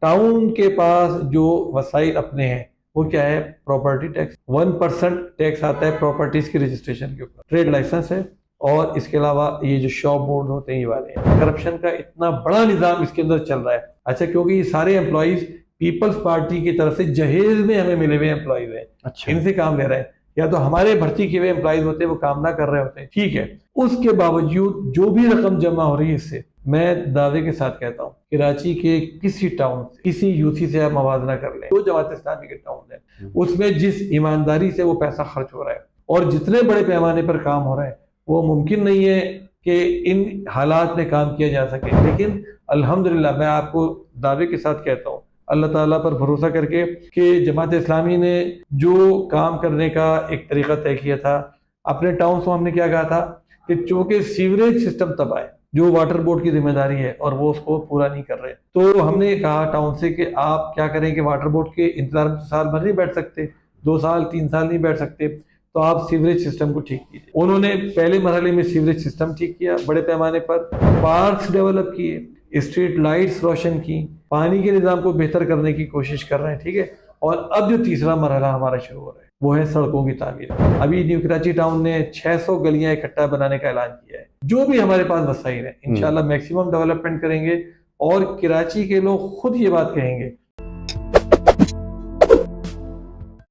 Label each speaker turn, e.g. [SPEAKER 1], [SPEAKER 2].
[SPEAKER 1] Town کے پاس جو وسائل اپنے ہیں وہ کیا ہے؟ پراپرٹی ٹیکس، 1% ٹیکس آتا ہے پراپرٹیز کی رجسٹریشن کے اوپر، ٹریڈ لائسنس ہے، اور اس کے علاوہ یہ جو شاپ بورڈ ہوتے ہیں یہ والے ہیں۔ کرپشن کا اتنا بڑا نظام اس کے اندر چل رہا ہے۔ اچھا، کیونکہ یہ سارے امپلائیز پیپلز پارٹی کی طرف سے جہیز میں ہمیں ملے ہوئے امپلائیز ہیں، ان سے کام لے رہے ہیں، یا تو ہمارے بھرتی کیے ہوئے امپلائیز ہوتے ہیں وہ کام نہ کر رہے ہوتے ہیں، ٹھیک ہے، اس کے باوجود جو بھی رقم جمع ہو رہی ہے اس سے، میں دعوے کے ساتھ کہتا ہوں کراچی کے کسی ٹاؤن سے، کسی یوسی سے آپ موازنہ کر لیں، جو جماعت اسلامی کے ٹاؤن ہے اس میں جس ایمانداری سے وہ پیسہ خرچ ہو رہا ہے اور جتنے بڑے پیمانے پر کام ہو رہا ہے، وہ ممکن نہیں ہے کہ ان حالات میں کام کیا جا سکے۔ لیکن الحمدللہ میں آپ کو دعوے کے ساتھ کہتا ہوں اللہ تعالیٰ پر بھروسہ کر کے کہ جماعت اسلامی نے جو کام کرنے کا ایک طریقہ طے کیا تھا اپنے ٹاؤن سے، ہم نے کیا کہا تھا کہ چونکہ سیوریج سسٹم تباہ ہے جو واٹر بورڈ کی ذمہ داری ہے اور وہ اس کو پورا نہیں کر رہے، تو ہم نے کہا ٹاؤن سے کہ آپ کیا کریں کہ واٹر بورڈ کے انتظار میں سال بھر نہیں بیٹھ سکتے، 2 سال 3 سال نہیں بیٹھ سکتے، تو آپ سیوریج سسٹم کو ٹھیک کیجیے۔ انہوں نے پہلے مرحلے میں سیوریج سسٹم ٹھیک کیا بڑے پیمانے پر، پارکس ڈیولپ کیے، اسٹریٹ لائٹس روشن کی، پانی کے نظام کو بہتر کرنے کی کوشش کر رہے ہیں، ٹھیک ہے، اور اب جو تیسرا مرحلہ ہمارا شروع ہو رہا ہے وہ ہے سڑکوں کی تعمیر۔ ابھی نیو کراچی ٹاؤن نے 600 گلیاں اکٹھا بنانے کا اعلان کیا ہے، جو بھی ہمارے پاس وسائل ہیں انشاءاللہ میکسیمم ڈیولپمنٹ کریں گے، اور کراچی کے لوگ خود یہ بات کہیں گے